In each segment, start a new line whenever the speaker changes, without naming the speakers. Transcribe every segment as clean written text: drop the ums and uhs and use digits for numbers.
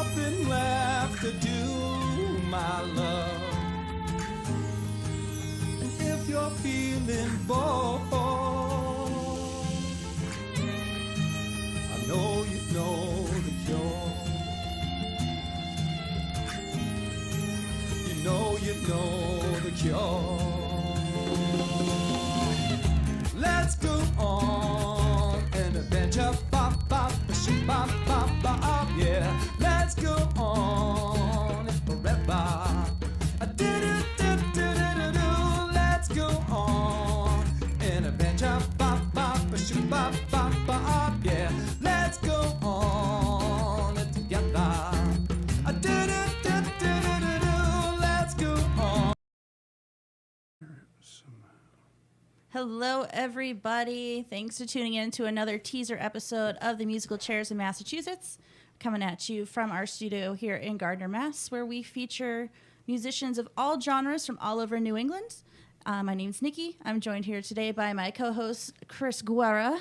nothing left to do, my love. And if you're feeling bored, I know you know the cure. You know the cure. Let's go on an adventure, bop, bop, shoot, bop, bop, bop, yeah. Let's go on forever. Do-do-do-do-do-do. Let's go on an adventure, bop, bop, shoot, bop, bop, bop, yeah. Let's go on together.
Hello, everybody. Thanks for tuning in to another teaser episode of the Musical Chairs in Massachusetts. Coming at you from our studio here in Gardner, Mass., where we feature musicians of all genres from all over New England. My name's Nikki. I'm joined here today by my co-host, Chris Guerra.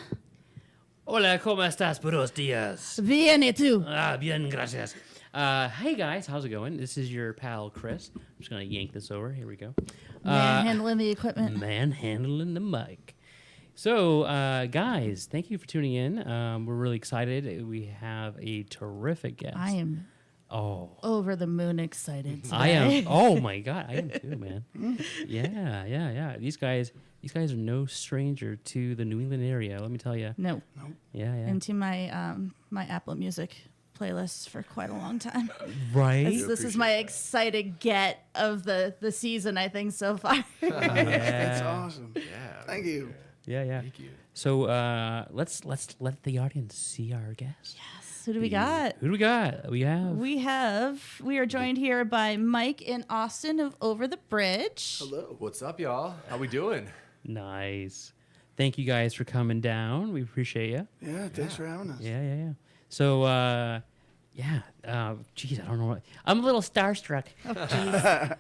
Hola, ¿cómo estás? Buenos días.
Bien, ¿y tú?
Bien, gracias. Hey, guys. How's it going? This is your pal, Chris. I'm just going to yank this over. Here we go.
Handling the equipment.
Man handling the mic. So, guys, thank you for tuning in. We're really excited. We have a terrific guest.
I am over the moon excited today.
I am. Oh, my God. I am too, man. Yeah. These guys are no stranger to the New England area, let me tell you.
No.
Yeah.
And to my my Apple Music playlists for quite a long time.
Right.
This is my excited get of the season, I think, so far.
That's awesome.
Yeah.
Thank you.
Yeah.
Thank you.
So let's let the audience see our guest.
Yes. Who do we got?
Who do we got?
We are joined here by Mike and Austin of Over the Bridge.
Hello.
What's up, y'all? How we doing?
Nice. Thank you guys for coming down. We appreciate you.
Yeah, thanks for having us.
Yeah. So, geez, I don't know what. I'm a little starstruck.
Oh, jeez.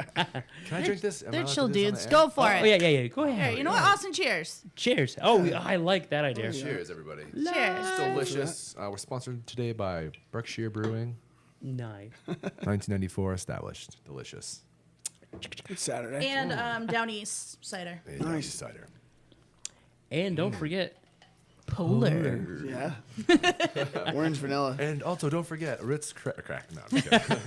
Can I drink this? Am I
They're
allowed to
chill
do this on
dudes.
the
Go
air?
for it.
Oh, yeah. Go ahead.
Here, you know what? Austin, cheers.
Cheers. Oh, I like that idea.
Cheers, everybody.
Cheers.
It's delicious. We're sponsored today by Berkshire Brewing.
Nice.
1994 established. Delicious.
It's Saturday.
And Down East cider.
Nice.
Cider.
And don't forget,
Polar.
Yeah. Orange vanilla.
And also, don't forget Ritz crack. No, I'm just kidding.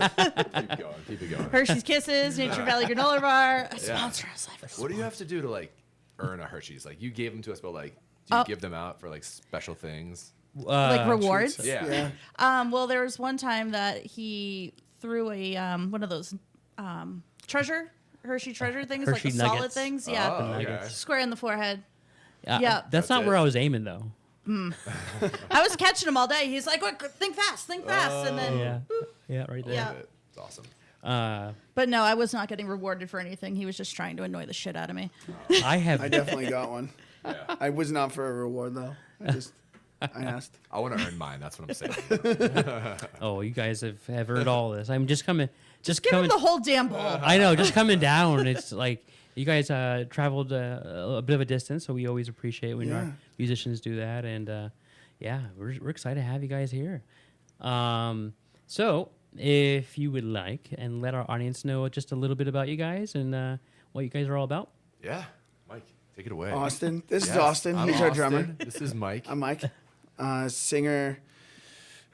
Keep it going.
Hershey's Kisses, Nature Valley Granola Bar. Sponsor us.
What do you have to do to like earn a Hershey's? Like you gave them to us, but like, do you give them out for like special things?
Like rewards?
Yeah.
Well, there was one time that he threw a one of those Hershey treasure things,
Hershey
like the solid
nuggets.
things. Yeah.
Oh, okay.
Square in the forehead. Yeah.
That's
That's
not
it.
where I was aiming, though.
I was catching him all day. He's like, "What? Think fast. And then,
Yeah, right there.
Yeah.
It's awesome.
But no, I was not getting rewarded for anything. He was just trying to annoy the shit out of me.
I have.
I definitely got one.
Yeah.
I was not for a reward, though. I asked.
I want to earn mine. That's what I'm saying.
Oh, you guys have heard all this. I'm just coming.
Just give him the whole damn bowl.
I know, just coming down. It's like you guys traveled a bit of a distance, so we always appreciate when our musicians do that. And we're excited to have you guys here. So if you would like, and let our audience know just a little bit about you guys and what you guys are all about.
Yeah. Mike, take it away.
Austin. This is
Yes,
Austin.
I'm
He's our
Austin.
drummer.
This is Mike.
I'm Mike. Singer.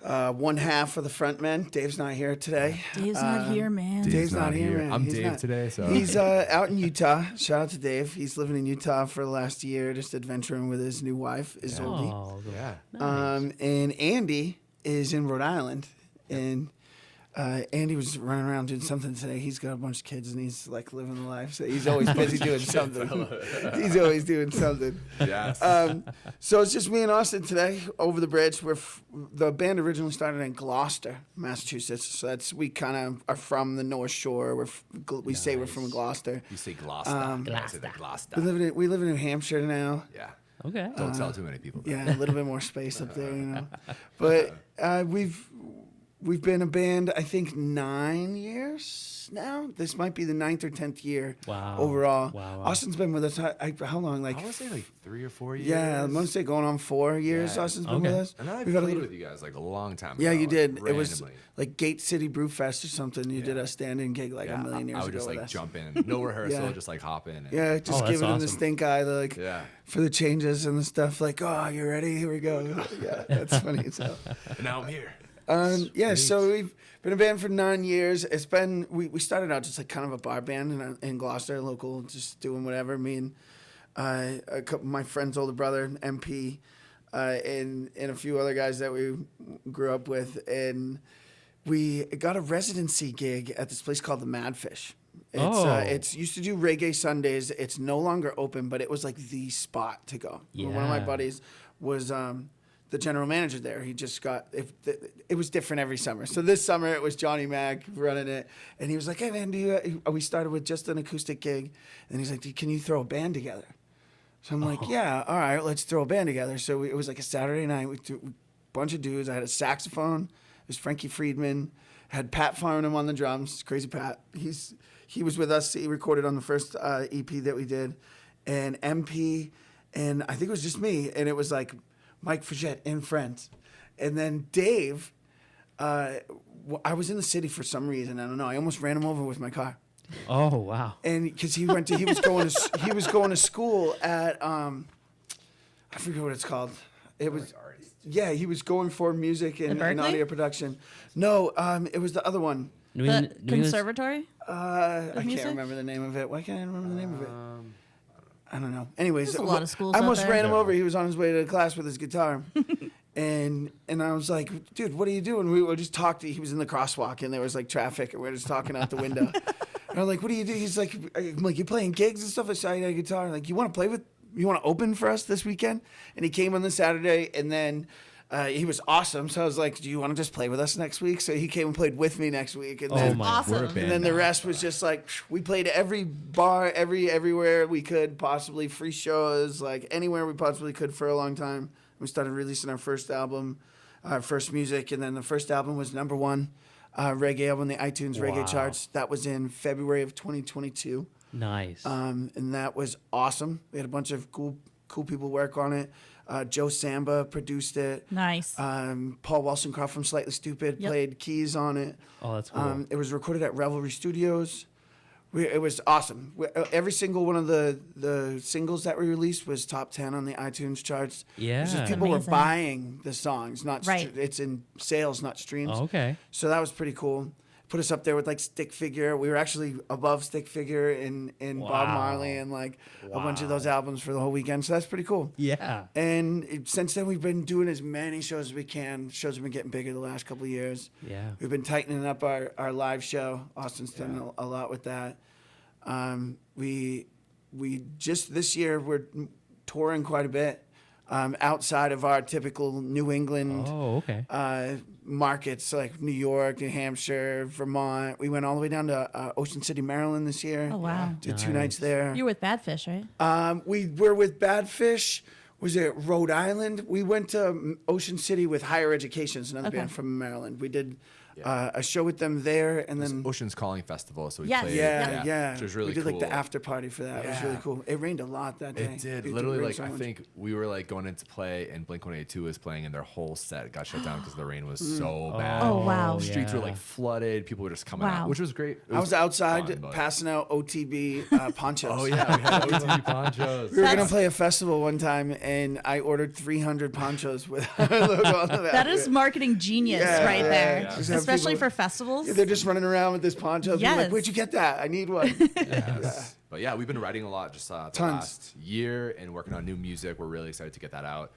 One half of the front men. Dave's not here today.
Dave's not here, man.
Dave's not here, man.
I'm
He's
Dave
not.
today, so
He's out in Utah. Shout out to Dave. He's living in Utah for the last year, just adventuring with his new wife, Isolde.
Oh,
yeah.
And Andy is in Rhode Island, and Andy was running around doing something today. He's got a bunch of kids, and he's like living the life. So he's always busy doing something. He's always doing something.
Yes.
So it's just me and Austin today over the bridge. The band originally started in Gloucester, Massachusetts. So we kind of are from the North Shore. We say we're from Gloucester.
You say Gloucester. I say the Gloucester.
We live in New Hampshire now.
Yeah.
okay.
Don't tell too many people.
Yeah, a little bit more space up there, you know. But we've been a band, I think 9 years now. This might be the 9th or 10th year.
Wow.
Overall.
Wow.
Austin's been with us. How long? Like
I want to say like 3 or 4 years.
yeah, I'm gonna say going on 4 years.
Yeah.
Austin's been
Okay.
with us.
And then I
We've had a
played
little-
with you guys like a long time
Yeah,
ago.
you
like,
did. It was
randomly.
like Gate City Brew Fest or something. You did
Yeah.
a stand-in gig like a million years
I would
ago
just
with
like
us.
jump in, no rehearsal,
Yeah.
just like hop in. And,
Yeah, just
that's
giving him the
awesome.
stink eye, like
Yeah.
for the changes and the stuff. Like, oh, you ready? Here we go. Yeah, that's funny. So.
And now I'm here.
Yeah, so we've been a band for 9 years. It's been we started out just like kind of a bar band in Gloucester, local, just doing whatever. Me and a couple of my friend's older brother, MP, and a few other guys that we grew up with, and we got a residency gig at this place called the Madfish. It's used to do reggae Sundays. It's no longer open, but it was like the spot to go. One of my
Yeah.
buddies was the general manager there. He just got it was different every summer. So this summer it was Johnny Mac running it, and he was like, "Hey man, we started with just an acoustic gig," and he's like, "Can you throw a band together?" So I'm like, "Yeah, all right, let's throw a band together." So it was like a Saturday night. We threw a bunch of dudes. I had a saxophone. It was Frankie Friedman. Had Pat Farnham on the drums. Crazy Pat. He was with us. He recorded on the first EP that we did, and MP, and I think it was just me, and it was like Mike Frigette and friends. And then Dave, I was in the city for some reason. I don't know. I almost ran him over with my car.
Oh wow.
And because he was going to school at I forget what it's called. It was yeah. He was going for music and
Berkeley?
audio production. No, it was the other one.
New
The
England- New England's-
conservatory?
I
music?
can't remember the name of it. Why can't I remember the name of it? I don't know. Anyways,
There's a lot of schools
I
out
almost
there.
ran him over. He was on his way to class with his guitar, and I was like, "Dude, what are you doing?" We were just talking. He was in the crosswalk, and there was like traffic, and we were just talking out the window. And I'm like, "What do you do?" He's like, "I'm like, you playing gigs and stuff?" I saw you had a guitar. I'm like, you want to play with? You want to open for us this weekend? And he came on the Saturday, and then. He was awesome, so I was like, "Do you want to just play with us next week?" So he came and played with me next week, and
Oh
then
my.
Awesome.
We're a
And
band
and then the
now.
rest was just like we played every bar, everywhere we could possibly, free shows, like anywhere we possibly could for a long time. We started releasing our first album, our first music, and then the first album was #1 reggae album on the iTunes
Wow.
reggae charts. That was in February of 2022,
Nice.
and that was awesome. We had a bunch of cool people work on it. Joe Samba produced it.
Nice.
Paul Walsoncroft from Slightly Stupid
Yep.
played keys on it.
Oh, that's cool.
It was recorded at Revelry Studios. It was awesome. Every single one of the singles that we released was top 10 on the iTunes charts.
Yeah.
It's just
That's
people were
amazing.
buying the songs, not
Right.
it's in sales, not streams.
Oh, okay.
So that was pretty cool. Put us up there with like Stick Figure. We were actually above Stick Figure and Bob
Wow.
Marley and like a bunch of those albums for the whole weekend. So that's pretty cool.
Yeah.
And since then, we've been doing as many shows as we can. Shows have been getting bigger the last couple of years.
Yeah.
We've been tightening up our live show. Austin's done a lot with that. We just this year we're touring quite a bit outside of our typical New England
Oh, okay.
markets like New York, New Hampshire, Vermont. We went all the way down to Ocean City, Maryland this year.
Oh, wow.
Did 2
Nice.
nights there.
You're with Badfish, right?
We were with Badfish. Was it Rhode Island? We went to Ocean City with Higher Education, it's another
Okay.
band from Maryland. We did a show with them there, and then
Ocean's Calling Festival, so we
Yes.
played.
yeah,
Which was really
we did
cool.
like the after party for that. It was really
Yeah.
cool. It rained a lot that day.
It did.
It
Literally,
rain
like,
so
I
much.
think we were, like, going into play, and Blink-182 was playing, and their whole set got shut down because the rain was so bad.
Oh, wow.
The streets were,
yeah.
like, flooded. People were just coming
Wow.
out, which was great. It
I was outside
fun, but-
passing out OTB ponchos.
Oh, yeah. We had OTB ponchos.
We were gonna
That's-
play a festival one time, and I ordered 300 ponchos with our logo on the back.
That is marketing genius
Yeah,
right
yeah,
there.
yeah. Just have
Especially
people-
for festivals.
Yeah, they're just running around with this poncho. People are
Yes.
like, where'd you get that? I need one.
Yes. But yeah, we've been writing a lot just the
Tons.
last year and working on new music. We're really excited to get that out.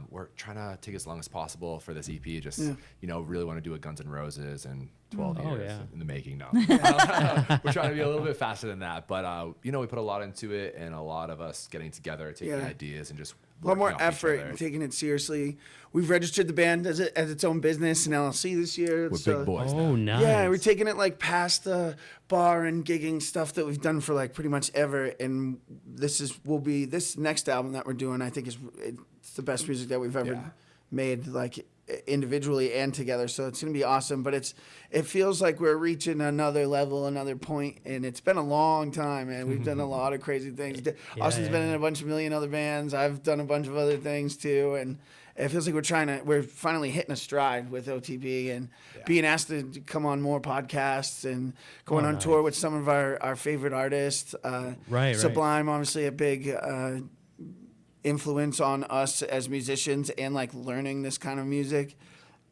We're trying to take as long as possible for this EP. Just really want to do a Guns N' Roses and 12
Oh,
years
yeah.
in the making. No, we're trying to be a little bit faster than that. But we put a lot into it, and a lot of us getting together, taking
Yeah.
ideas, and just
A lot more
working off each
effort
other.
and taking it seriously. We've registered the band as its own business in LLC this year.
We're
so-
big boys now.
Oh, nice.
Yeah, we're taking it like past the bar and gigging stuff that we've done for like pretty much ever. And this next album that we're doing, I think it's the best music that we've ever
Yeah.
made. Like individually and together. So it's going to be awesome. But it feels like we're reaching another level, another point, and it's been a long time, man. We've done a lot of crazy things. Austin's been in a bunch of million other bands. I've done a bunch of other things too, and it feels like we're finally hitting a stride with OTB and being asked to come on more podcasts and going on tour with some of our favorite artists. Sublime, obviously a big influence on us as musicians and like learning this kind of music.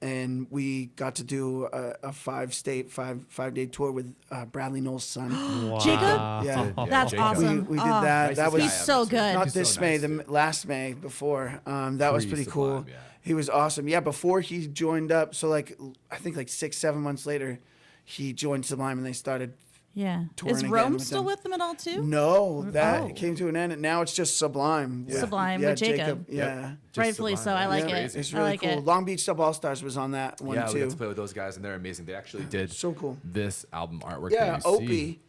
And we got to do a 5-day tour with Bradley Knowles' son.
Wow.
Jacob?
Yeah.
That's
Jacob.
awesome.
We did
Oh,
that.
Nice
That
to
was
see
He's so good.
not
He's
this
so
May,
nice,
the last May before. That was pretty cool.
Sublime, yeah.
He was awesome. Yeah, before he joined up, so like I think like 6-7 months later, he joined Sublime and they started.
Yeah.
Touring
Is
again
Rome
with
still
them.
with them at all too?
No, that
Oh.
came to an end, and now it's just Sublime.
Sublime with Jacob.
Yeah.
Just
Rightfully so. I like
It's
it.
crazy.
It's
I
really
like
cool.
it.
Long Beach Sub All Stars was on that one
Yeah, we
too.
got to play with those guys, and they're amazing. They actually did
So cool.
this album artwork.
Yeah,
that you see.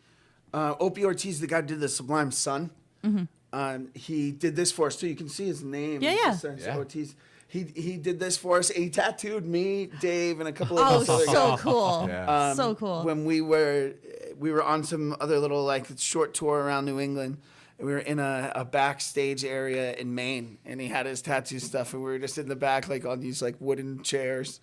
Opie Ortiz, the guy who did the Sublime Son. He did this for us too. You can see his name.
Yeah,
It
yeah.
just says
Yeah.
Ortiz. He did this for us. He tattooed me, Dave, and a couple of
Oh,
us other guys.
so cool.
Yeah.
So cool.
When we were on some other little like short tour around New England. We were in a backstage area in Maine, and he had his tattoo stuff, and we were just in the back like on these like wooden chairs,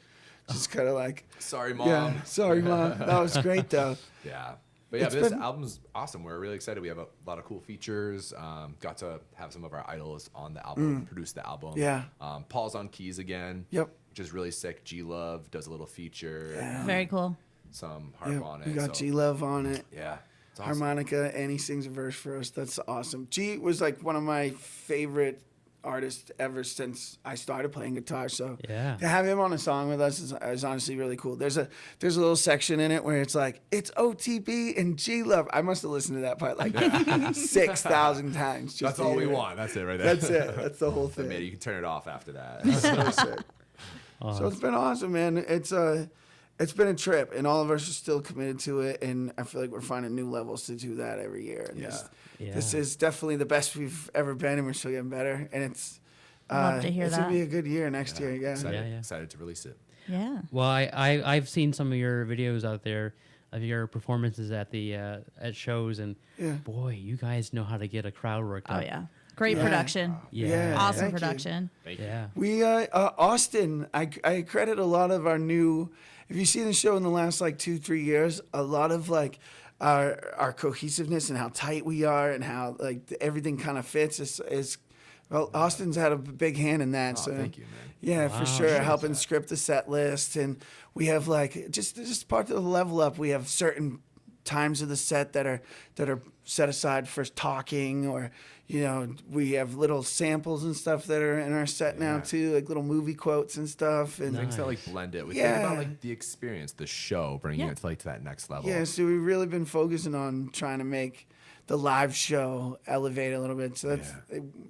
just kind of like.
Sorry, Mom.
Yeah, sorry, Mom. That was great though.
Yeah. But yeah,
It's
this
been-
album's awesome. We're really excited. We have a lot of cool features. Got to have some of our idols on the album, produce the album.
Yeah.
Paul's on keys again.
Yep.
Which is really sick. G Love does a little feature.
Very cool.
Some harp
Yeah,
on it.
we got
so-
G Love on it.
Yeah. It's awesome.
Harmonica, and he sings a verse for us. That's awesome. G was like one of my favorite artists ever since I started playing guitar. So
Yeah.
to have him on a song with us is honestly really cool. There's a little section in it where it's like it's OTB and G Love. I must have listened to that part like 6,000 times. Just
That's
to
all we
hear it.
want. That's it right there.
That's it. That's the whole
But, man, you
thing.
can turn it off after that.
So sick. So it's been awesome, man. It's been a trip, and all of us are still committed to it. And I feel like we're finding new levels to do that every year. And this is definitely the best we've ever been, and we're still getting better. And it's
Love to hear
it's
that.
gonna be a good year next year. Yeah.
Excited,
Yeah.
excited to release it.
Yeah.
Well, I've seen some of your videos out there of your performances at the at shows, and
Yeah.
boy, you guys know how to get a crowd worked
Oh
up.
yeah. Great
Yeah.
production.
Yeah.
Awesome
Thank you.
production.
Thank you.
Yeah.
We Austin. I credit a lot of our new. If you've seen the show in the last like 2-3 years, a lot of like our cohesiveness and how tight we are and how like everything kind of fits is well, Austin's had a big hand in that.
Oh,
so
thank you, man.
Yeah, for
Wow.
sure.
Sure.
Helping script the set list, and we have like just part of the level up. We have certain times of the set that are set aside for talking, or we have little samples and stuff that are in our set now
Yeah.
too, like little movie quotes and stuff. And
Things that like blend it. We
Yeah.
think about like the experience, the show, bringing
Yeah.
it to like to that next level.
yeah, so we've really been focusing on trying to make the live show elevate a little bit. So that's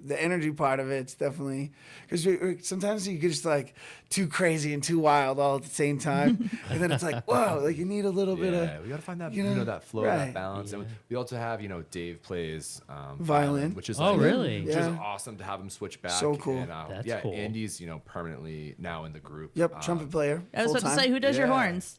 the energy part of it's definitely because sometimes you get just like too crazy and too wild all at the same time, and then it's like whoa, like you need a little bit
Yeah,
of
we gotta find that
you know,
that flow,
right.
that balance. And we also have Dave plays
Violin.
which is
Oh,
like,
really?
which is
Yeah.
awesome to have him switch back.
So cool.
And,
That's
yeah,
cool.
Andy's permanently now in the group.
Yep, trumpet player.
I was about to
full-time.
say, who does your horns?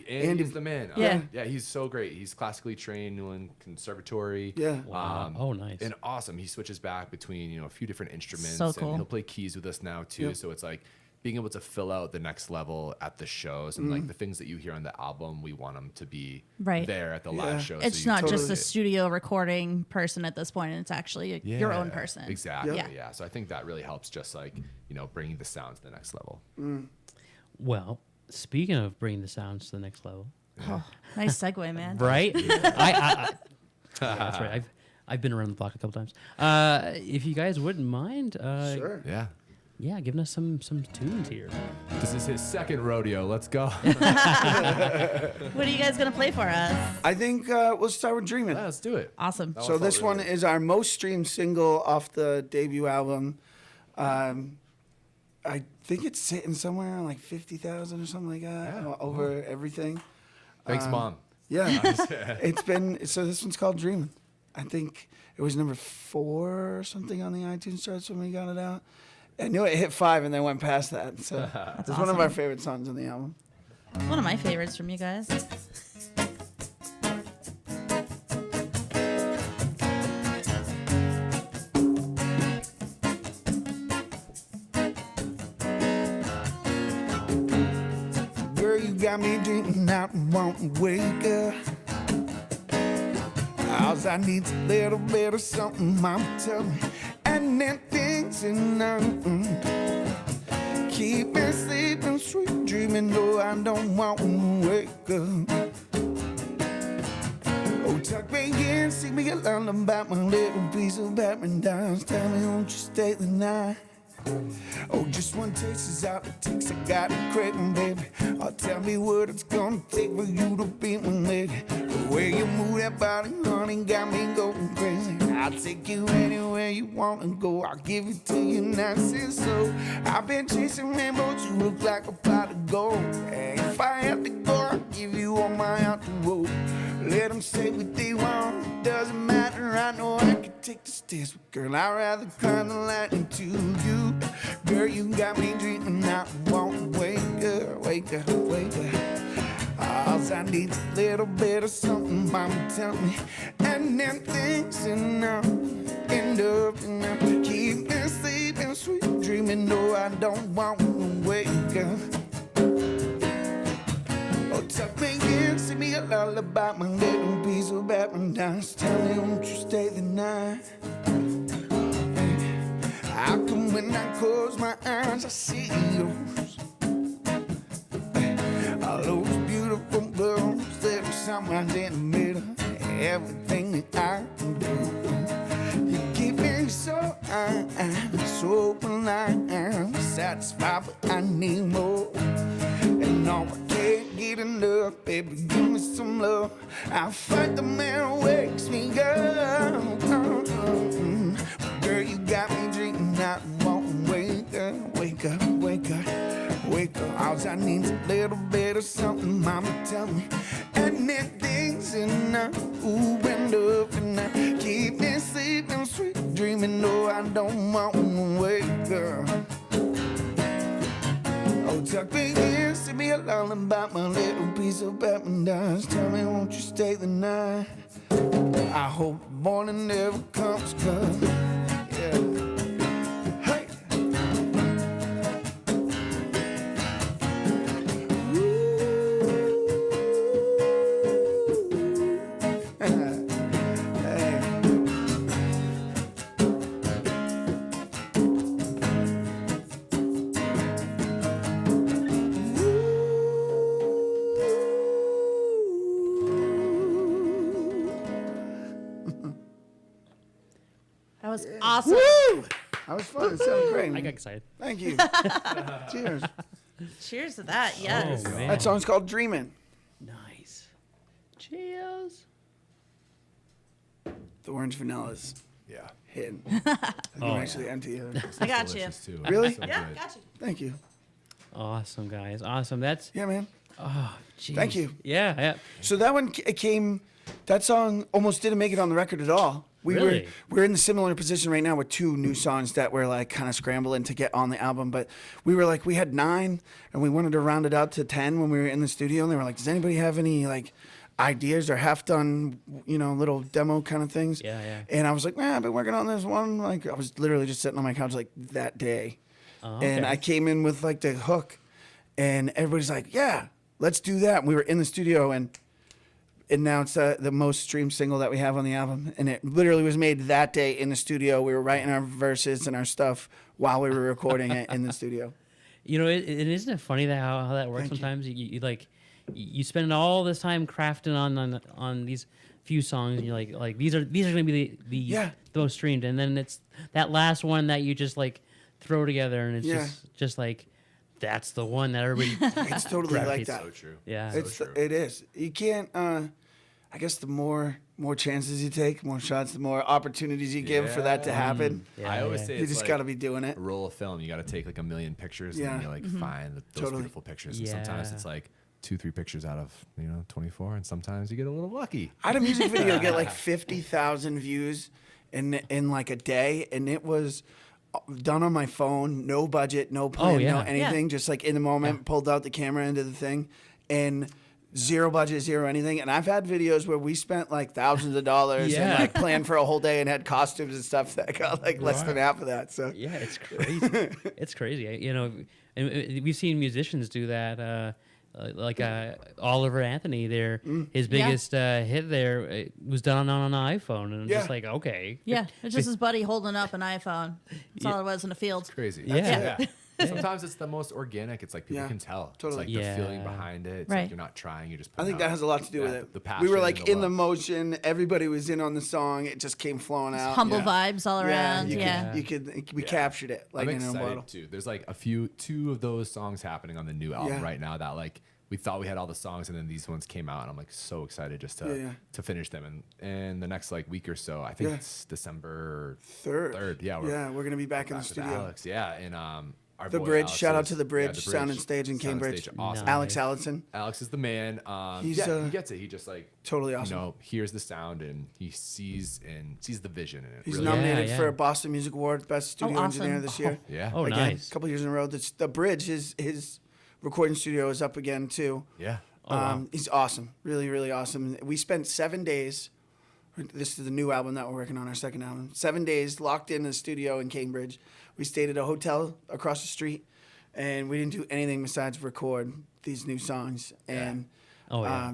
Andy's the man.
Yeah.
Yeah, he's so great. He's classically trained, New England Conservatory.
Yeah.
Wow. Oh, nice.
And awesome. He switches back between a few different instruments.
So cool.
And he'll play keys with us now too.
Yep.
So it's like being able to fill out the next level at the shows, and like the things that you hear on the album, we want them to be
Right.
there at the
Yeah.
live show. so
It's
you
not
can
just
see
a
it.
studio recording person at this point. It's actually your own
Yeah,
person.
Exactly.
Yep.
Yeah. So I think that really helps, just like bringing the sound to the next level.
Well, speaking of bringing the sounds to the next level,
Oh, nice segue, man.
right? Yeah, that's right. I've been around the block a couple times. If you guys wouldn't mind,
Sure.
Yeah.
yeah, giving us some tunes here.
This is his second rodeo. Let's go.
What are you guys gonna play for us?
I think we'll start with Dreamin'.
Yeah, let's do it.
Awesome.
That
So
one
this
felt really
one
good.
is our most streamed single off the debut album. I think it's sitting somewhere around like 50,000 or something like that over everything.
Thanks, Mom.
Yeah, it's been so. This one's called Dreamin'. I think it was number 4 or something on the iTunes charts when we got it out, I knew it hit 5 and then went past that. So it's one of our favorite songs on the album.
One of my favorites from you guys.
Girl, you got me dreaming out and won't wake up. All I need's a little bit of something, mama tell me. And then things enough. Keep me sleeping, sweet dreaming, though I don't want to wake up. Oh, tuck me in, sing me a lullaby, my little piece of paradise. Tell me, won't you stay the night? Oh, just one taste is all it takes. I got a craving, baby. Oh, tell me what it's gonna take for you to be my lady. The way you move that body, honey, got me going crazy. I'll take you anywhere you wanna go. I'll give it to you nice and slow. I've been chasing rainbows, you look like a pot of gold. And if I have to go, I'll give you all my out the road. Let them say what they want, doesn't matter, I know I can take the stairs. But girl, I'd rather climb the ladder to you. Girl, you got me dreaming, I won't wake up, wake up, wake up. All I need's a little bit of something, mama tell me. And then things enough, end up. Keep me sleeping, sweet dreaming, no, I don't want to wake up. Oh, tuck me in, sing me a lullaby, my little piece of paradise. Tell me, won't you stay the night? How come when I close my eyes, I see yours? All those beautiful girls, little sunrise in the middle. Everything that I can do. You keep me so high, so blind. I'm satisfied, but I need more. And no, I can't get enough, baby, give me some love. I'll fight the man who wakes me up. Girl, you got me dreaming, I won't wake up, wake up, wake up, wake up. All I need's a little bit of something, mama tell me. And then things enough, ooh, and up and up. Keep me sleeping, sweet dreaming, no, I don't want to wake up. Oh, tuck me in, sing me a lullaby, my little piece of paradise. Tell me, won't you stay the night? I hope the morning never comes, 'cause, yeah. Hey!
That was awesome.
Woo! That was fun. It sounded great.
I got excited.
Thank you. Cheers.
Cheers to that. Yes.
Oh, man.
That song's called Dreamin'.
Nice. Cheers.
The orange vanilla's
Yeah.
hitting. I can actually empty it.
I got you.
Delicious, too.
Really?
So
Yeah,
good.
got you.
Thank you.
Awesome, guys. Awesome. That's
Yeah, man.
geez.
Thank you.
Yeah, yeah.
So that one came. That song almost didn't make it on the record at all.
Really?
We're in the similar position right now with 2 new songs that we're like kind of scrambling to get on the album. But we were like, we had 9 and we wanted to round it out to 10 when we were in the studio. And they were like, does anybody have any like ideas or half done, little demo kind of things?
Yeah, yeah.
And I was like, man, I've been working on this one. Like I was literally just sitting on my couch like that day.
Oh,
And
okay.
I came in with like the hook and everybody's like, yeah, let's do that. And we were in the studio and now it's the most streamed single that we have on the album. And it literally was made that day in the studio. We were writing our verses and our stuff while we were recording it in the studio.
Isn't it funny that how that works
Thank you.
sometimes? You spend all this time crafting on these few songs, and you're like these are gonna be the most streamed, and then it's that last one that you just like throw together, and it's just like that's the one that everybody.
It's totally like
gravitates.
that.
So true.
Yeah.
It is. You can't. I guess the more chances you take, more shots, the more opportunities you give for that to happen.
Yeah,
I always
yeah.
say
You
it's
just
like
got to be doing it.
a roll of film. You got to take like a million pictures and then you like find those
Totally.
beautiful pictures. And sometimes
Yeah.
it's like 2-3 pictures out of 24, and sometimes you get a little lucky.
I had a music video get like 50,000 views in like a day, and it was done on my phone, no budget, no plan,
yeah.
no anything,
Yeah.
just like in the moment, pulled out the camera into the thing, and zero budget, zero anything. And I've had videos where we spent like thousands of dollars and
Yeah.
like planned for a whole day and had costumes and stuff that got like less than half of that. So
Yeah, it's crazy. It's crazy. You know, and we've seen musicians do that. Like Oliver Anthony, his biggest hit there was done on an iPhone, and I'm
Yeah.
just like, okay,
Yeah, it's just his buddy holding up an iPhone. That's all it was in a field.
Crazy.
Yeah.
Sometimes it's the most organic. It's like people
Yeah,
can tell.
totally.
It's like the feeling
Yeah.
behind it. It's
Right.
like you're not trying. You're just.
I think that has a lot to do with it.
The
We
passion
were
and
like
the
in the
love.
motion. Everybody was in on the song. It just came flowing out.
Humble vibes all around.
you
Yeah.
we captured it like
I'm
in a
excited
bottle.
too. There's like two of those songs happening on the new album
Yeah.
right now that like we thought we had all the songs and then these ones came out and I'm like so excited just to finish them and the next like week or so. I think
Yeah.
it's December
Third.
Yeah,
We're gonna be back in the
back with
studio.
Alex. Yeah, and our
The
boy
Bridge.
Alex
Shout out
is-
to the Bridge,
yeah,
Sound and Stage in
Sound and
Cambridge.
Stage, awesome.
Nice.
Alex Allison,
Alex is the man.
He's,
He gets it. He just like
totally awesome.
You know, hears the sound and he sees the vision in it.
He's
really.
nominated
Yeah,
for
yeah.
a Boston Music Award, Best Studio
awesome.
Engineer this year.
Yeah.
Oh,
Again,
nice.
A couple years in a row. The Bridge, his recording studio is up again too.
Yeah.
wow.
He's awesome, really, really awesome. We spent 7 days. This is the new album that we're working on, our second album. 7 days locked in the studio in Cambridge. We stayed at a hotel across the street, and we didn't do anything besides record these new songs and
Oh, yeah.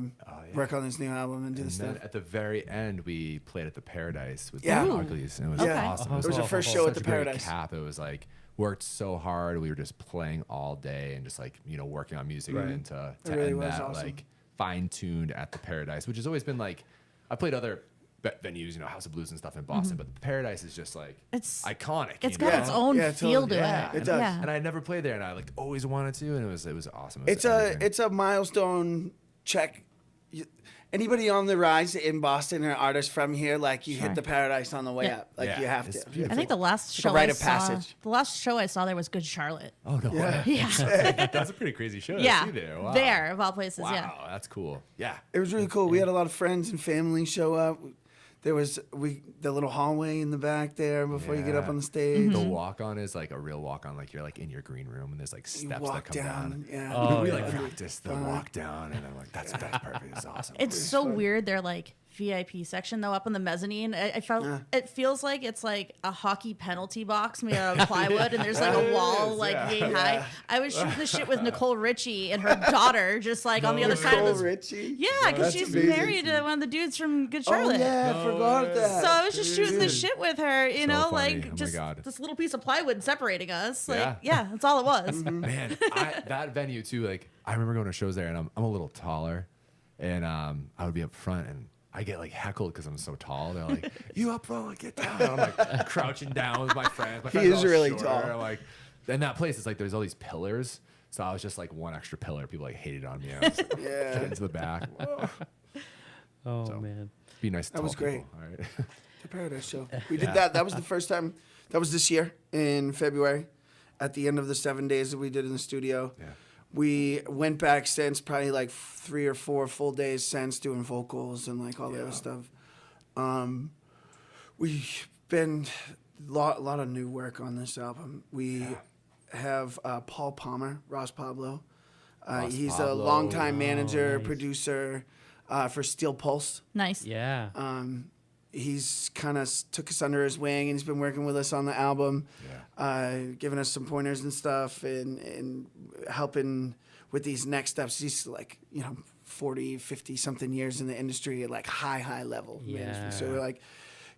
work on this new album and do
And
this
then
stuff.
at the very end, we played at the Paradise with
Yeah.
the
Ooh.
Uglies, and it was
Yeah.
awesome.
It was
our first show at
such
the
a great
Paradise.
Cap. It was like worked so hard. We were just playing all day and just like working on music and to
really
end
was
that
awesome.
like fine tuned at the Paradise, which has always been like I played other venues, House of Blues and stuff in Boston, but the Paradise is just like
It's-
iconic.
It's
you
got
know?
its own
Yeah,
feel
totally.
to
Yeah,
it.
it does.
Yeah.
And I never played there, and I like always wanted to, and it was awesome. It was
It's
everything.
it's a milestone check. Anybody on the rise in Boston or artists from here, like you
Sure.
hit the Paradise on the way
Yeah.
up, like
Yeah,
you have
it's
to.
beautiful.
I think the last
a
show
rite
I
of
saw,
passage.
the last show I saw there was Good Charlotte.
Oh no way!
Yeah,
That's a pretty crazy show.
yeah,
to see there. Wow.
there of all places.
Wow,
Yeah,
that's cool. Yeah.
It was really cool. We had a lot of friends and family show up. There was the little hallway in the back there before you get up
Yeah.
on the stage.
The walk on is like a real walk on, like you're like in your green room and there's like
You
steps that
walk
come
down.
down.
Yeah.
Oh,
we
yeah.
like practiced the walk down, and I'm like, that's perfect. It's awesome.
it's so weird. They're like VIP section though up on the mezzanine. I felt it feels like it's like a hockey penalty box made out of plywood, and there's like a wall like yay high. I was shooting the shit with Nicole Richie and her daughter, just like on the other side
Nicole
of this.
Richie.
Yeah, because
That's
she's
amazing.
married to one of the dudes from Good
Oh
Charlotte.
yeah, I forgot that.
So I was just shooting the shit with her, you know,
funny.
like
Oh my
just
God.
this little piece of plywood separating us. Like,
Yeah.
yeah, that's all it was.
Man, that venue too. Like I remember going to shows there, and I'm a little taller, and I would be up front, and I get like heckled because I'm so tall. They're like, "You up front, like, get down." And I'm like crouching down with my friends. My friends
is
are all
really
shorter.
tall.
I'm like, and that place is like there's all these pillars. So I was just like one extra pillar. People like hated on me. I was like,
Yeah.
get into the back. Whoa.
Oh man.
Be nice. To
That was
tall
great.
people, All right.
The Paradise Show. We did that. That was the first time. That was this year in February, at the end of the 7 days that we did in the studio.
Yeah.
We went back since probably like 3 or 4 full days since doing vocals and like all the other stuff. We've been a lot of new work on this album. We have Paul Palmer, Ross Pablo. He's a
Pablo.
longtime manager,
nice.
producer for Steel Pulse.
Nice.
Yeah.
He's kind of took us under his wing, and he's been working with us on the album, giving us some pointers and stuff, and helping with these next steps. He's like, 40, 50 something years in the industry at like high level management. So
Yeah.
we're like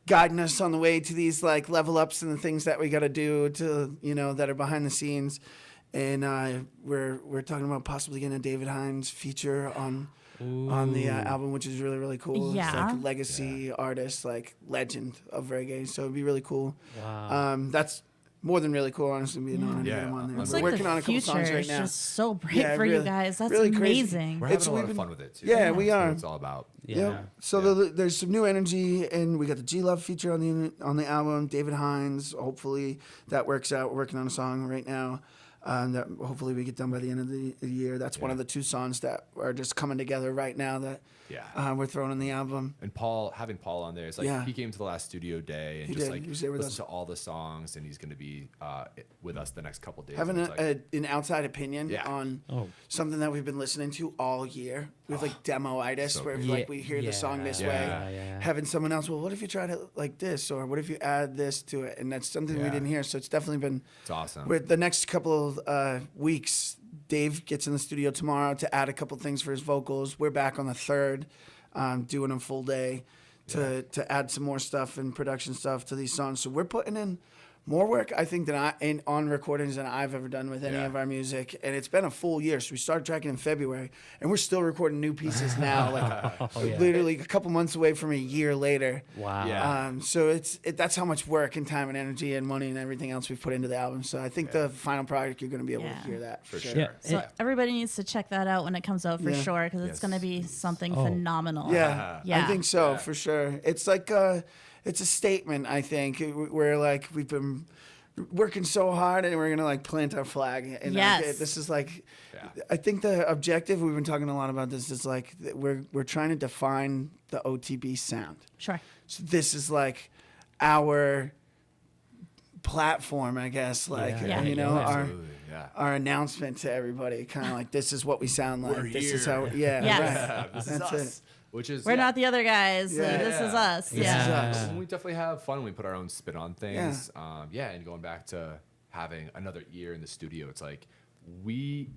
guiding us on the way to these like level ups and the things that we got to do to, that are behind the scenes. And we're talking about possibly getting a David Hines feature on the album, which is really, really cool. It's
Yeah.
like legacy artist, like legend of reggae. So it'd be really cool.
Wow.
That's more than really cool, honestly, being honored to
Yeah.
get him on there.
It's
We're
like
working
the
on a couple
future
songs right
is
now.
just so bright
Yeah,
for you
really-
guys. That's
really crazy.
amazing.
We're
It's-
having a lot
we've
of
been-
fun with it too.
Yeah, we
That's what
are.
it's all about.
Yeah.
Yep. So there's some new energy, and we got the G Love feature on the album. David Hines. Hopefully that works out. We're working on a song right now. that hopefully we get done by the end of the year. That's one of the 2 songs that are just coming together right now that we're throwing on the album.
And having Paul on there, it's like he came to the last studio day and
He
just
did.
like
He was there with
listened
us.
to all the songs, and he's going to be with us the next couple days.
Having
And it's like,
an outside opinion on something that we've been listening to all year. We have like demo-itis
so
where
good.
like we hear the song this way.
Yeah.
Having someone else, well, what if you tried it like this? Or what if you add this to it? And that's something we
Yeah.
didn't hear. So it's definitely been...
It's awesome.
With the next couple of weeks, Dave gets in the studio tomorrow to add a couple things for his vocals. We're back on the 3rd, doing a full day to add some more stuff and production stuff to these songs. So we're putting in more work, I think, on recordings than I've ever done with any of our music. And it's been a full year. So we started tracking in February, and we're still recording new pieces now, like literally a couple months away from a year later.
Wow.
Yeah.
So that's how much work and time and energy and money and everything else we've put into the album. So I think the final product, you're going to be able to hear that.
For sure.
Yeah.
So everybody needs to check that out when it comes out for
Yeah.
sure, because it's
Yes,
going to be
please.
something
Oh.
phenomenal.
Yeah,
Yeah.
I think so for sure. It's like it's a statement. I think we're like we've been working so hard and we're gonna like plant our flag. And
Yes.
this is like, I think the objective we've been talking a lot about this is like we're trying to define the OTB sound.
Sure.
So this is like our platform, I guess. Like
Yeah.
you know our.
Absolutely. Yeah.
Our announcement to everybody, kind of like, this is what we sound like.
We're
This is
here.
how,
Yes.
right.
This is
That's
us. Which is
We're not the other guys.
Yeah.
This is us.
This
Yeah.
is us.
We definitely have fun when we put our own spin on things. And going back to having another year in the studio, it's like we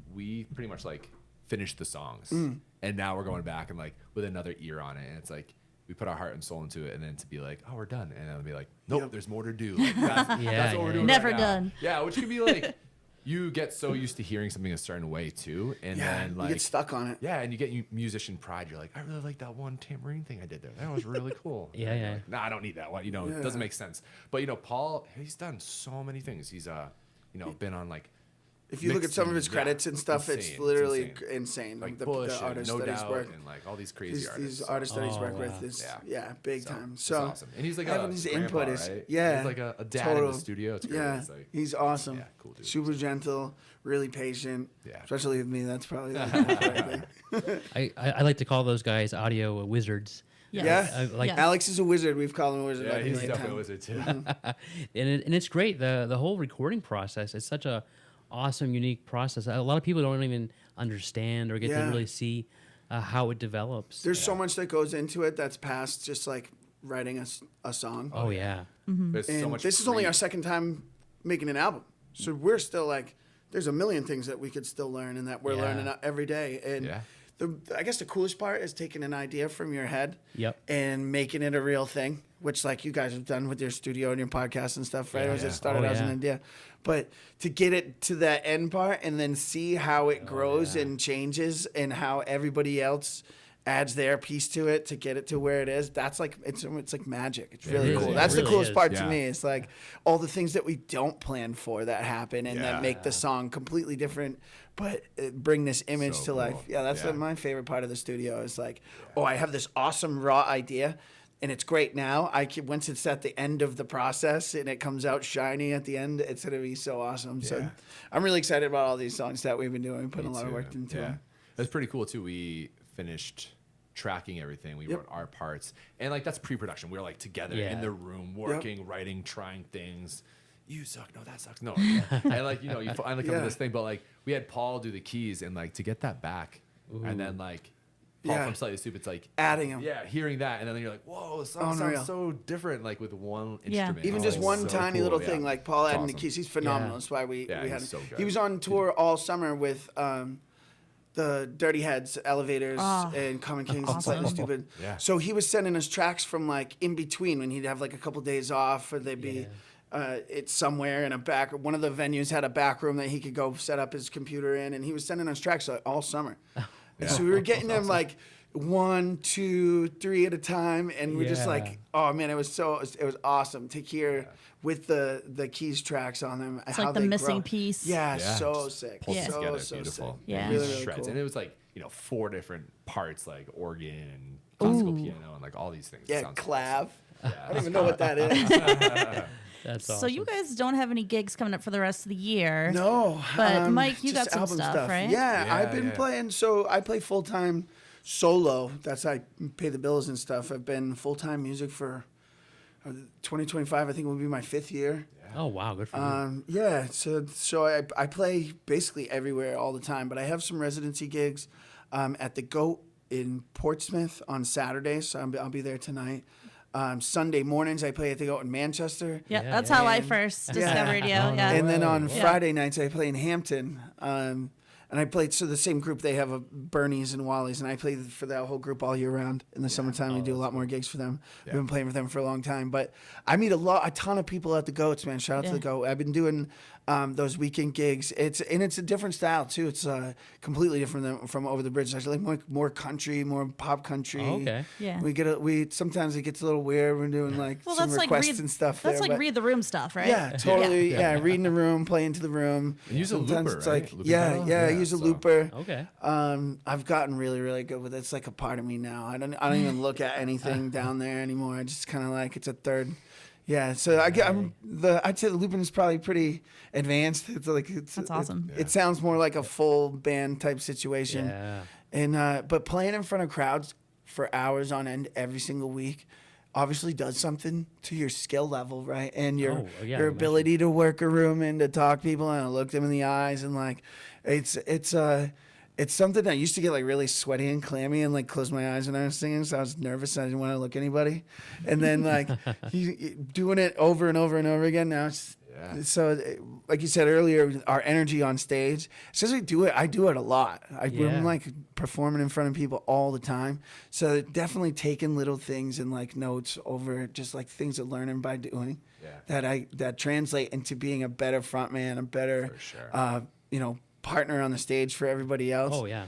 pretty much like finished the songs, and now we're going back and like with another ear on it, and it's like we put our heart and soul into it, and then to be like, oh, we're done, and then be like, nope, there's more to do. Like, that's what we're doing.
Never
right now.
done.
Yeah, which could be like. You get so used to hearing something a certain way too, and then like
you get stuck on it.
Yeah, and you get musician pride. You're like, I really like that one tambourine thing I did there. That was really cool.
Yeah,
And you're
yeah.
Like, nah, I don't need that one. You know, it doesn't make sense. But Paul, he's done so many things. He's been on like.
If you look at some of his
mixing,
credits and stuff,
insane.
it's literally
insane.
insane.
Like
the
Bush,
artists
and No
that he's
Doubt,
worked.
and like all these crazy artists.
These artists that he's worked
wow.
with is big time.
It's
So
awesome. And he's like
having
a
his
grandpa,
input is
right?
yeah,
He's like a dad in the studio. It's great.
Yeah,
It's like,
he's awesome.
Yeah, cool dude.
Super gentle, really patient.
Yeah.
Especially with me, that's probably the thing.
I like to call those guys audio wizards.
Yes.
Yeah.
Like
Yes.
Alex is a wizard. We've called him a wizard.
yeah,
like a
he's
million
definitely a
times.
wizard too.
and it's great. The whole recording process is such a awesome, unique process. A lot of people don't even understand or get to
Yeah.
really see how it develops.
There's so much that goes into it that's past just like writing a song.
Oh yeah.
There's so
And
much.
this is only
free-
our second time making an album. So we're still like, there's a million things that we could still learn and that we're
Yeah.
learning every day. And
Yeah.
I guess the coolest part is taking an idea from your head
Yep.
and making it a real thing, which like you guys have done with your studio and your podcast and stuff, right? It was
Yeah.
just started
Oh,
out as an
yeah.
idea. But to get it to that end part and then see how it grows and changes and how everybody else adds their piece to it to get it to where it is, that's like it's like magic. It's really
is.
cool.
It
That's the
really
coolest
is.
part to
Yeah.
me. It's like all the things that we don't plan for that happen and that make the song completely different, but bring this image
So
to life.
cool.
Yeah, that's
Yeah.
my favorite part of the studio. Is like, oh, I have this awesome raw idea, and it's great now. Once it's at the end of the process and it comes out shiny at the end, it's gonna be so awesome. So
Yeah.
I'm really excited about all these songs that we've been doing. Putting a
Me
lot of
too.
work into
Yeah.
them.
That's pretty cool too. We finished tracking everything. We wrote our parts, and like that's pre-production. We were like together
Yeah.
in the room, working, writing, trying things. You suck. No, that sucks. No, and like you finally come to this thing. But like we had Paul do the keys, and like to get that back, and then like Paul
Yeah.
from Slightly Stupid, it's like
Adding 'em.
Yeah, hearing that, and then you're like, whoa, the song
Unreal.
sounds so different. Like with one
Yeah.
instrument,
Even
It's
just
like
one
so
tiny
cool,
little
yeah.
thing, like Paul
It's
adding the
awesome.
keys, he's phenomenal.
Yeah.
That's why we
Yeah,
had
he's
him.
so good.
He was on tour all summer with the Dirty Heads, Elevators, and Common Kings and Slightly
Awesome.
Stupid.
Yeah.
So he was sending us tracks from like in between when he'd have like a couple days off, or they'd be it's somewhere in a back. One of the venues had a back room that he could go set up his computer in, and he was sending us tracks like, all summer. And so we were getting them like 1, 2, 3 at a time, and we're just
Yeah.
like, oh man, it was awesome to hear with the keys tracks on them.
It's
how
like the
they
missing
grow.
piece.
Yeah,
Yeah,
so
just
sick.
pulls it
Yeah.
together,
So
beautiful.
sick.
Yeah.
Really,
Really, really
shreds.
cool.
And it was like 4 different parts, like organ, classical piano, and like all these things. It
Yeah,
sounds
clav.
awesome.
I don't even know what that is.
That's
So
awesome.
you guys don't have any gigs coming up for the rest of the year.
No,
But Mike, you
just
got some
album
stuff, right?
Yeah,
Yeah,
I've been
yeah.
playing. So I play full time solo. That's how I pay the bills and stuff. I've been full time music for 2025. I think will be my 5th year.
Oh wow, good for you.
Yeah, so I play basically everywhere all the time, but I have some residency gigs at the Goat in Portsmouth on Saturdays. So I'll be there tonight. Sunday mornings I play at the Goat in Manchester.
Yeah,
Yeah,
that's
yeah.
how I
And-
first
Yeah.
discovered you.
Oh, no
Yeah.
And then on
Yeah.
Friday nights I play in Hampton. And I played, so the same group, they have a Bernie's and Wally's, and I play for that whole group all year round. In the summertime, we do a lot more gigs for them. We've been playing with them for a long time. But I meet a ton of people at the Goats, man. Shout out to the Goat. I've been doing those weekend gigs. It's a different style, too. It's completely different than from Over the Bridge. I like more country, more pop country.
Oh, okay.
Yeah.
Sometimes it gets a little weird. We're doing
Well,
some
that's like
requests and stuff
That's
there.
like
but-
read the room stuff, right?
Yeah, totally. Yeah, reading the room, playing to the room.
And use a looper,
it's
right?
like
Looping
yeah,
pedal?
I
Yeah,
use a
so-
looper.
Okay.
I've gotten really good with it. It's like a part of me now. I don't even look at anything down there anymore. I just kind of like it's a third. Yeah, so I'd say the looping is probably pretty advanced. It's like
That's awesome.
It sounds more like a full band type situation.
Yeah.
And but playing in front of crowds for hours on end every single week obviously does something to your skill level, right? And your
Oh, yeah,
your
I
ability to work a room and to talk to people and look them in the eyes and like it's something I used to get like really sweaty and clammy and like close my eyes when I was singing, so I was nervous. I didn't want to look at anybody. And then like doing it over and over and over again. Now it's so like you said earlier, our energy on stage. Since I do it a lot. I'm like performing in front of people all the time. So definitely taking little things and like notes over just like things that learning by doing.
Yeah.
That translate into being a better frontman, a better
For sure.
partner on the stage for everybody else.
Oh yeah.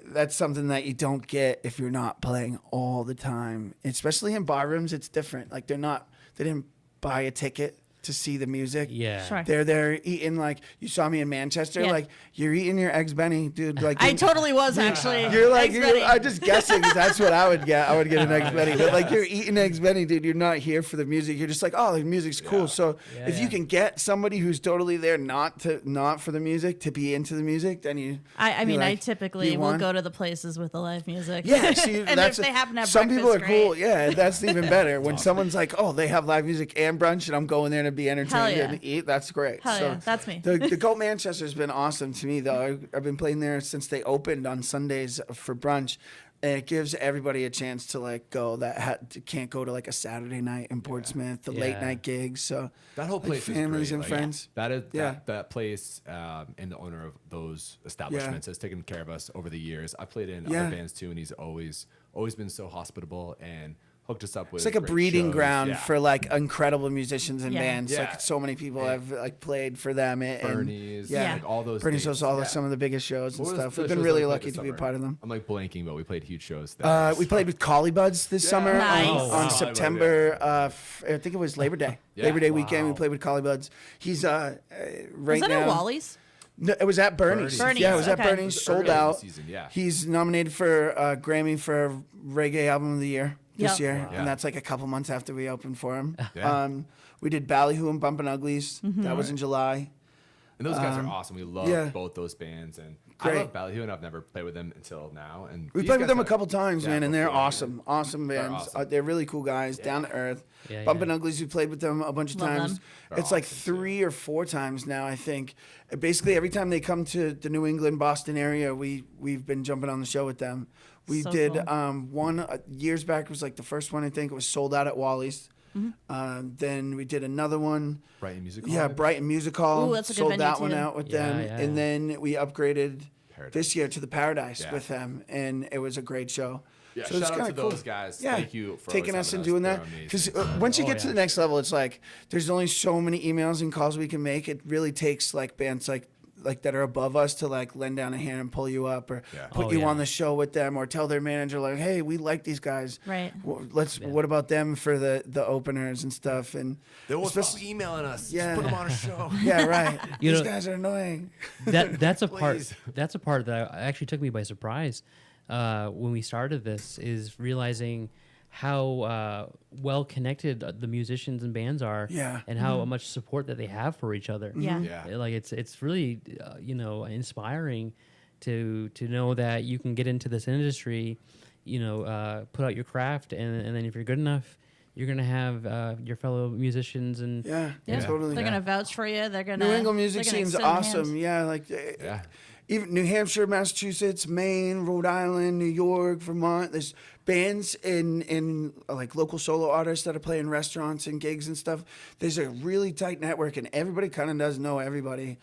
That's something that you don't get if you're not playing all the time. Especially in bar rooms, it's different. Like they didn't buy a ticket to see the music.
Yeah.
Sure.
They're there eating like you saw me in Manchester.
Yeah.
Like you're eating your eggs Benny, dude. Like
I totally was actually.
You're like
Eggs Benny.
I'm just guessing 'cause that's what I would get. I would get an eggs Benny, but like you're eating eggs Benny, dude. You're not here for the music. You're just like, oh, the music's cool. So
Yeah,
if you can get somebody who's totally there not for the music to be into the music, then you.
I mean,
you're
I
like,
typically
you
will
won.
go to the places with the live music.
Yeah, see,
and
that's
if they happen to have
some people are
breakfast,
cool.
great.
Yeah, that's even better. When someone's like, "Oh, they have live music and brunch," and I'm going there to be entertained
yeah.
and eat. That's great.
Hell yeah, that's me.
The Goat Manchester's been awesome to me, though. I've been playing there since they opened on Sundays for brunch. And it gives everybody a chance to like go that can't go to like a Saturday night in Portsmouth, the late
Yeah.
night gigs. So
That whole
like,
place
families
is great.
and
Like,
friends.
That is
Yeah.
that place and the owner of those establishments has taken care of us over the years. I played in
Yeah.
other bands too, and he's always been so hospitable and hooked us up with.
It's like a
great
breeding
shows.
ground
Yeah.
for like incredible musicians and
Yeah.
bands.
Yeah.
Like so many people have like played for them. And,
Bernie's,
yeah.
like all those.
Bernie's
dates.
shows all
Yeah.
some of the biggest shows and
What was
stuff.
the
We've been
shows
really
that we played
lucky
this
to be a
summer?
part of them.
I'm like blanking, but we played huge shows there.
We played with Collie Buds this summer
Nice.
Oh,
on
wow.
September. I think it was Labor Day.
Yeah.
Labor Day weekend. We
Wow.
played with Collie Buds. He's right
Was that
now.
at Wally's?
No, it was at Bernie's.
Bernie's.
Yeah, it was at
Okay.
Bernie's.
It was
Sold
early in the
out.
season, yeah.
He's nominated for a Grammy for Reggae Album of the Year this
Yep.
year,
Wow.
and that's like a couple months after we opened for him.
Yeah.
We did Ballyhoo and Bumpin' Uglies.
Mm-hmm.
That was in July.
And those guys are awesome. We love
yeah.
both those bands, and
Great.
I love Ballyhoo, and I've never played with them until now. And
We
these
played with
guys
them a
are-
couple times,
yeah,
man, and they're
before.
awesome. Awesome
They're
bands.
awesome.
They're really cool guys, down to earth.
Yeah,
Bumpin'
yeah.
Uglies, we played with them a bunch of
Love
times.
them.
They're
It's like
awesome, too.
3 or 4 times now, I think. Basically, every time they come to the New England, Boston area, we've been jumping on the show with them. We
So
did
cool.
one years back was like the first one, I think. It was sold out at Wally's.
Mm-hmm.
Then we did another one.
Brighton Music
Yeah,
Hall.
Brighton Music Hall.
Ooh, that's a good
sold
venue,
that one
too.
out with
Yeah,
them.
yeah,
And
yeah.
then we upgraded
Paradise.
this year to the Paradise
Yeah.
with them, and it was a great show.
Yeah,
so it's
shout out
kinda
to those guys.
Yeah.
Thank you for
taking
always
us and
having
doing that.
They're
Because
amazing.
once you
Oh,
get to
yeah.
the next level, it's like there's only so many emails and calls we can make. It really takes like bands like that are above us to like lend down a hand and pull you up or
Yeah.
put
Oh,
you
yeah.
on the show with them or tell their manager like, hey, we like these guys.
Right.
What about them for the openers and stuff? And
They won't
especially-
stop emailing us.
Yeah.
Just put them on a show.
yeah, right.
You
These
know-
guys are annoying.
That's a part.
Please.
That's a part that actually took me by surprise when we started this. Is realizing how well connected the musicians and bands are,
Yeah.
and how much support that they have for each other.
Yeah.
Yeah.
Like it's really inspiring to know that you can get into this industry, put out your craft, and then if you're good enough, you're gonna have your fellow musicians and
Yeah,
Yeah.
totally.
They're gonna vouch for you. They're gonna
New England music
they're gonna
scene's
extend their
awesome.
hand.
Yeah, like
Yeah.
even New Hampshire, Massachusetts, Maine, Rhode Island, New York, Vermont. There's bands in like local solo artists that are playing restaurants and gigs and stuff. There's a really tight network, and everybody kind of does know everybody,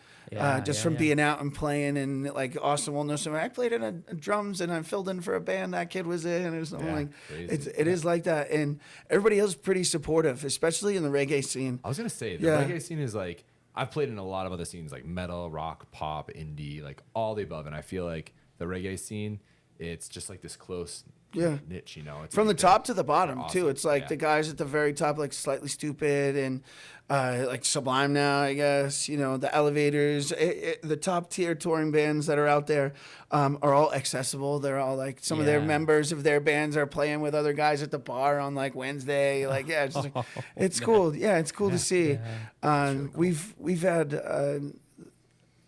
just from being out and playing. And like Austin will know somebody. I played in a drums and I filled in for a band that kid was in, or something like.
Crazy.
It is like that, and everybody else is pretty supportive, especially in the reggae scene.
I was gonna say the
Yeah.
reggae scene is like I've played in a lot of other scenes like metal, rock, pop, indie, like all the above, and I feel like the reggae scene, it's just like this close niche, It's
From
like
the top to the bottom
they're
too.
awesome.
It's like
Yeah.
the guys at the very top, like Slightly Stupid and like Sublime now, I guess. The Elevators, the top tier touring bands that are out there are all accessible. They're all like some of their
Yeah.
members of their bands are playing with other guys at the bar on like Wednesday. Like it's just, it's cool. Yeah, it's cool to see. We've had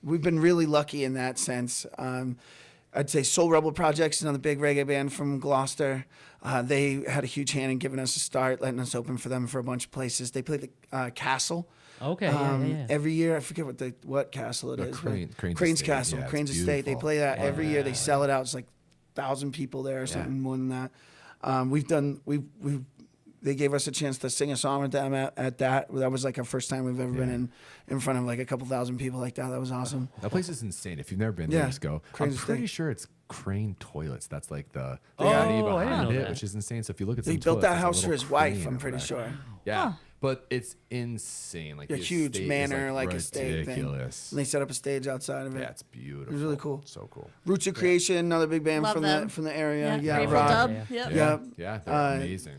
we've been really lucky in that sense. I'd say Soul Rebel Project's another big reggae band from Gloucester. They had a huge hand in giving us a start, letting us open for them for a bunch of places. They play the Castle.
Okay, yeah.
Every year. I forget what castle it
The
is.
Crane's
Crane's
Estate.
Castle.
Yeah, it's
Crane's Estate. They
beautiful.
play that every year. They sell it out. It's like 1,000 people there or something more than that. They gave us a chance to sing a song with them at that. That was like our first time we've ever been in front of like a couple thousand people like that. That was awesome.
That place is insane. If you've never been there,
Yeah.
just go.
Crane's
I'm pretty
Estate.
sure it's Crane Toilets. That's like the
Oh,
idea
I didn't
behind
know
it,
that.
which is insane. So if you look at
They
some
built
toilets,
that
there's a
house for
little
his wife,
crane
I'm
over
pretty
there.
sure.
Yeah, but it's insane. Like
A
the
huge
estate is,
manor, like estate thing.
ridiculous.
And they set up a stage outside of it.
Yeah, it's beautiful.
It was really cool.
So cool.
Roots of Creation, another big band
Love
from
them.
the area. Yeah,
Grateful
Rock.
Dub.
Yeah.
Yep.
Yeah.
Yeah, they're amazing.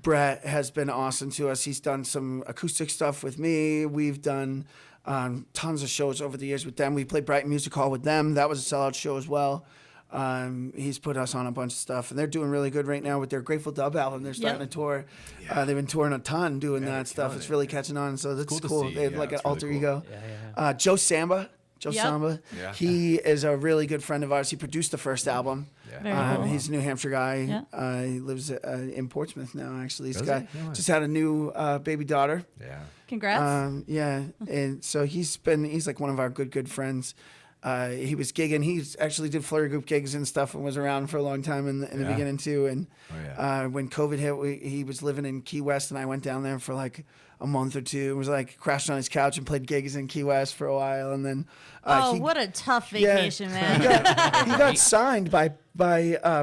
Brett has been awesome to us. He's done some acoustic stuff with me. We've done tons of shows over the years with them. We played Brighton Music Hall with them. That was a sellout show as well. He's put us on a bunch of stuff, and they're doing really good right now with their Grateful Dub album. They're starting to tour. They've been touring a ton doing that stuff.
killing
It's
it.
really catching on, so that's
cool to
cool.
see.
They have
Yeah,
like an
it's really
alter
cool.
ego.
Yeah.
Joe Samba.
Yep.
Samba.
Yeah.
He is a really good friend of ours. He produced the first album.
Yeah.
Very cool.
He's a New Hampshire guy.
Yeah.
He lives in Portsmouth now, actually. This
Does
guy
he? No way.
just had a new baby daughter.
Yeah.
Congrats.
Yeah, and so he's like one of our good friends. He was gigging. He actually did Flurry Group gigs and stuff and was around for a long time in the
Yeah.
beginning too. And
Oh, yeah.
when COVID hit, he was living in Key West, and I went down there for like a month or two. Was like crashed on his couch and played gigs in Key West for a while, and then
what a tough
yeah,
vacation, man.
he got signed by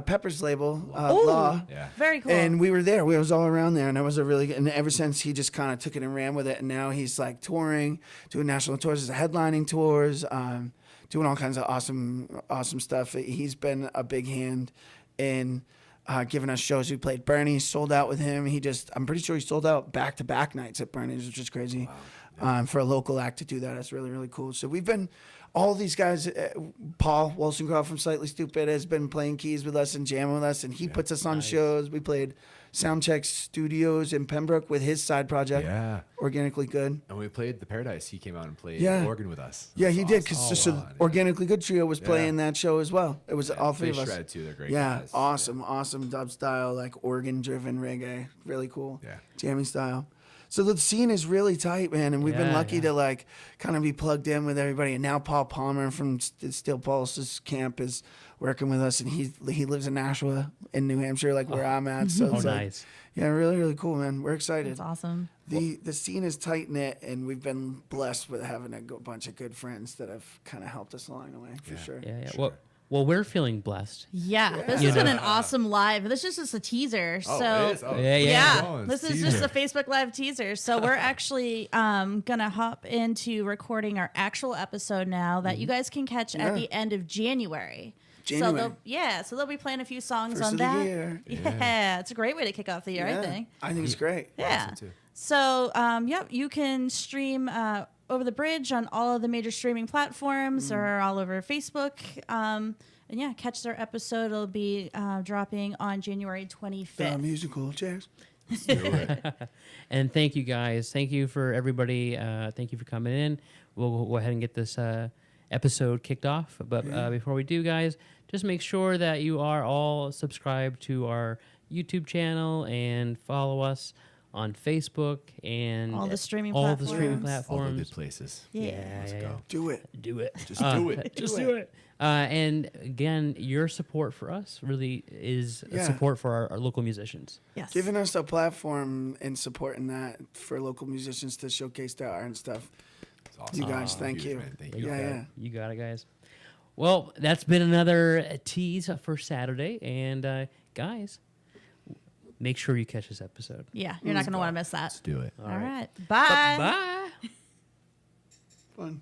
Pepper's label, Law.
Yeah.
Very cool.
And we were there. We was all around there, and it was a really good. And ever since, he just kind of took it and ran with it. And now he's like touring, doing national tours, headlining tours, doing all kinds of awesome stuff. He's been a big hand in giving us shows. We played Bernie's, sold out with him. I'm pretty sure he sold out back-to-back nights at Bernie's, which is crazy. For a local act to do that, that's really, really cool. So we've been, all these guys, Paul Wolfengrove from Slightly Stupid has been playing keys with us and jamming with us, and he puts us on shows. We played Soundcheck Studios in Pembroke with his side project,
Yeah.
Organically Good.
And when we played the Paradise, he came out and played
Yeah.
organ with us.
Yeah, he did,
Awesome.
because so Organically Good Trio was playing that show as well. It was all three
They
of us.
shred too. They're great
Yeah,
guys.
awesome dub style, like organ-driven reggae. Really cool.
Yeah.
Jamming style. So the scene is really tight, man, and we've been
Yeah,
lucky
yeah.
to like kind of be plugged in with everybody. And now Paul Palmer from Steel Pulse's camp is working with us, and he lives in Nashua in New Hampshire, like where I'm at. So
Oh,
it's like,
nice.
yeah, really, really cool, man. We're excited.
That's awesome.
The scene is tight knit, and we've been blessed with having a bunch of good friends that have kind of helped us along the way, for sure.
Yeah. Well, we're feeling blessed.
Yeah, this has been an awesome live. This is just a teaser.
Oh,
so
it is? Oh,
Yeah,
yeah,
Oh, it's
this is
teaser.
just a Facebook Live teaser. So we're actually gonna hop into recording our actual episode now that you guys can catch at the end of January.
January.
So they'll be playing a few songs
First
on
of the
that.
year.
Yeah, it's a great way to kick off the year, I think.
I think it's great.
Yeah.
Awesome, too.
So, you can stream Over the Bridge on all of the major streaming platforms or all over Facebook. And yeah, catch their episode. It'll be dropping on January 25th.
The musical chairs.
Let's do it.
And thank you guys. Thank you for everybody. Thank you for coming in. We'll go ahead and get this episode kicked off. But before we do, guys, just make sure that you are all subscribed to our YouTube channel and follow us on Facebook and
All the streaming
all the streaming
platforms.
All the
platforms.
good places.
Yeah.
Let's go.
Do it.
Do it.
Just do it.
Just do it. And again, your support for us really is a
Yeah.
support for our local musicians.
Yes.
Giving us a platform and supporting that for local musicians to showcase their art and stuff.
It's awesome.
You guys, thank
Huge,
you.
man. Thank
You
you.
got
Yeah,
it.
yeah.
You got it, guys. Well, that's been another tease for Saturday. And guys, make sure you catch this episode.
Yeah, you're not going to want to miss that.
Let's do it.
All right. Bye.
Bye.
Fun.